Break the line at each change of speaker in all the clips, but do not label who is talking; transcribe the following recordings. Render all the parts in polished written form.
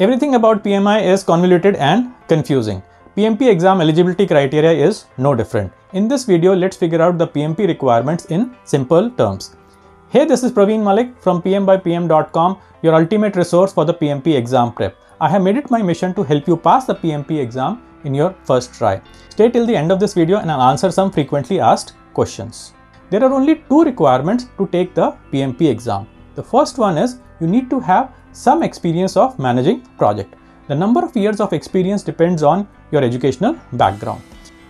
Everything about PMI is convoluted and confusing. PMP exam eligibility criteria is no different. In this video, let's figure out the PMP requirements in simple terms. Hey, this is Praveen Malik from PMbyPM.com, your ultimate resource for the PMP exam prep. I have made it my mission to help you pass the PMP exam in your first try. Stay till the end of this video and I'll answer some frequently asked questions. There are only two requirements to take the PMP exam. The first one is you need to have some experience of managing project. The number of years of experience depends on your educational background.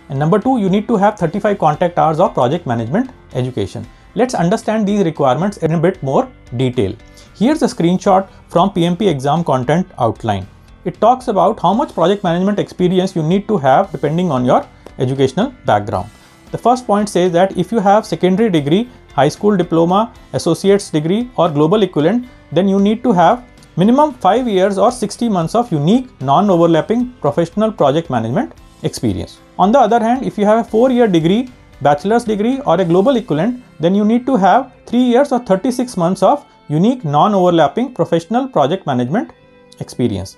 And number two, you need to have 35 contact hours of project management education. Let's understand these requirements in a bit more detail. Here's a screenshot from PMP Exam Content Outline. It talks about how much project management experience you need to have depending on your educational background. The first point says that if you have secondary degree, high school diploma, associate's degree or global equivalent, then you need to have minimum 5 years or 60 months of unique non-overlapping professional project management experience. On the other hand, if you have a 4-year degree, bachelor's degree or a global equivalent, then you need to have 3 years or 36 months of unique non-overlapping professional project management experience.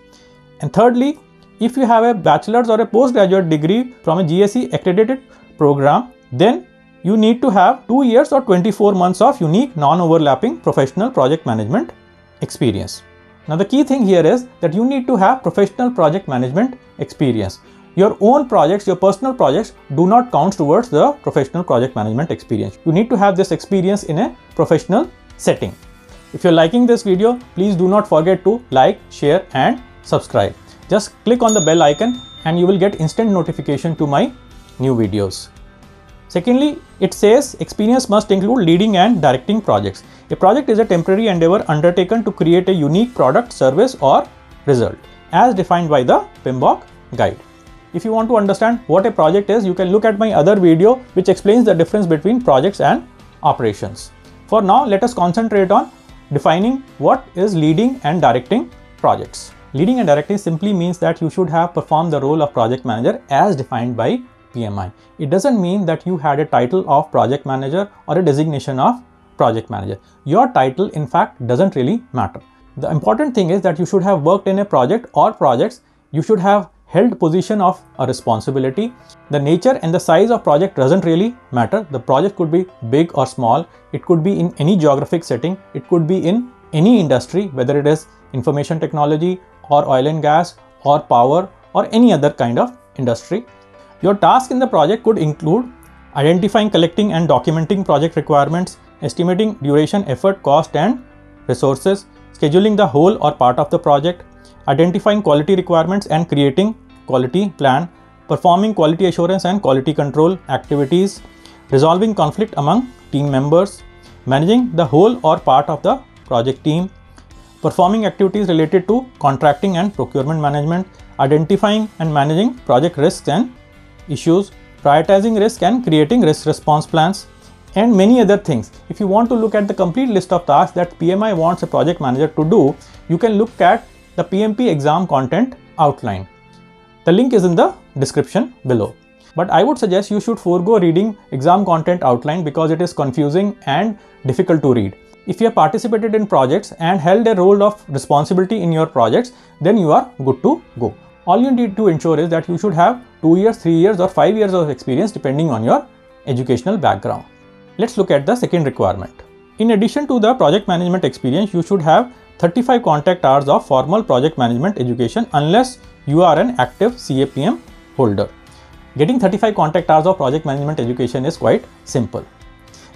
And thirdly, if you have a bachelor's or a postgraduate degree from a GSE accredited program, then you need to have 2 years or 24 months of unique non-overlapping professional project management experience. Now the key thing here is that you need to have professional project management experience. Your own projects, your personal projects do not count towards the professional project management experience. You need to have this experience in a professional setting. If you're liking this video, please do not forget to like, share and subscribe. Just click on the bell icon and you will get instant notification to my new videos. Secondly, it says experience must include leading and directing projects. A project is a temporary endeavor undertaken to create a unique product, service or result as defined by the PMBOK guide. If you want to understand what a project is, you can look at my other video which explains the difference between projects and operations. For now, let us concentrate on defining what is leading and directing projects. Leading and directing simply means that you should have performed the role of project manager as defined by PMI. It doesn't mean that you had a title of project manager or a designation of project manager. Your title in fact doesn't really matter. The important thing is that you should have worked in a project or projects. You should have held position of a responsibility. The nature and the size of project doesn't really matter. The project could be big or small. It could be in any geographic setting. It could be in any industry, whether it is information technology or oil and gas or power or any other kind of industry. Your task in the project could include identifying, collecting and documenting project requirements, estimating duration, effort, cost and resources, scheduling the whole or part of the project, identifying quality requirements and creating quality plan, performing quality assurance and quality control activities, resolving conflict among team members, managing the whole or part of the project team, performing activities related to contracting and procurement management, identifying and managing project risks and issues, prioritizing risk and creating risk response plans, and many other things. If you want to look at the complete list of tasks that PMI wants a project manager to do, you can look at the PMP Exam Content Outline. The link is in the description below. But I would suggest you should forego reading Exam Content Outline because it is confusing and difficult to read. If you have participated in projects and held a role of responsibility in your projects, then you are good to go. All you need to ensure is that you should have 2 years, 3 years or 5 years of experience depending on your educational background. Let's look at the second requirement. In addition to the project management experience, you should have 35 contact hours of formal project management education unless you are an active CAPM holder. Getting 35 contact hours of project management education is quite simple.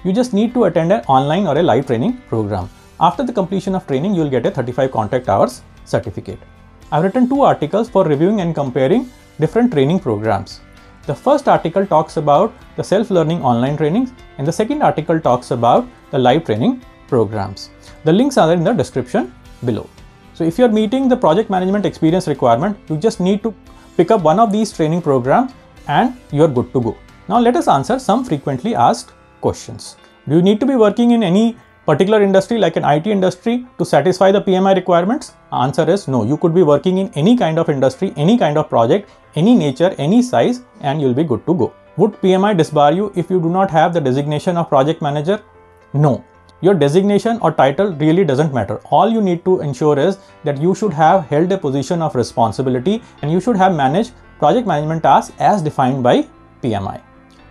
You just need to attend an online or a live training program. After the completion of training, you will get a 35 contact hours certificate. I've written 2 articles for reviewing and comparing different training programs. The first article talks about the self-learning online trainings and the second article talks about the live training programs. The links are in the description below. So if you're meeting the project management experience requirement, you just need to pick up one of these training programs and you're good to go. Now let us answer some frequently asked questions. Do you need to be working in any particular industry like an IT industry to satisfy the PMI requirements? Answer is no. You could be working in any kind of industry, any kind of project, any nature, any size, and you'll be good to go. Would PMI disbar you if you do not have the designation of project manager? No. Your designation or title really doesn't matter. All you need to ensure is that you should have held a position of responsibility and you should have managed project management tasks as defined by PMI.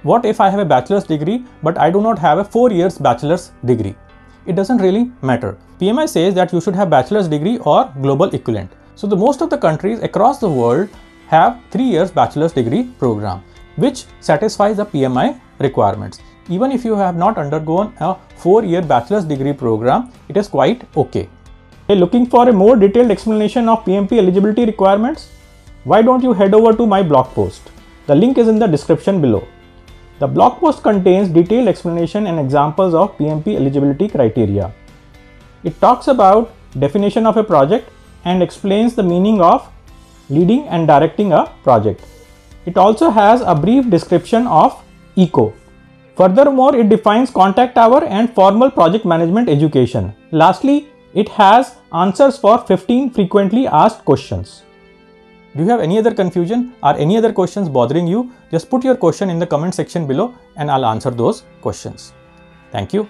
What if I have a bachelor's degree but I do not have a 4 years bachelor's degree? It doesn't really matter. PMI says that you should have bachelor's degree or global equivalent. So the most of the countries across the world have 3 years bachelor's degree program, which satisfies the PMI requirements. Even if you have not undergone a 4-year bachelor's degree program, it is quite okay. Looking for a more detailed explanation of PMP eligibility requirements? Why don't you head over to my blog post? The link is in the description below. The blog post contains detailed explanation and examples of PMP eligibility criteria. It talks about definition of a project and explains the meaning of leading and directing a project. It also has a brief description of ECO. Furthermore, it defines contact hour and formal project management education. Lastly, it has answers for 15 frequently asked questions. Do you have any other confusion or any other questions bothering you? Just put your question in the comment section below and I'll answer those questions. Thank you.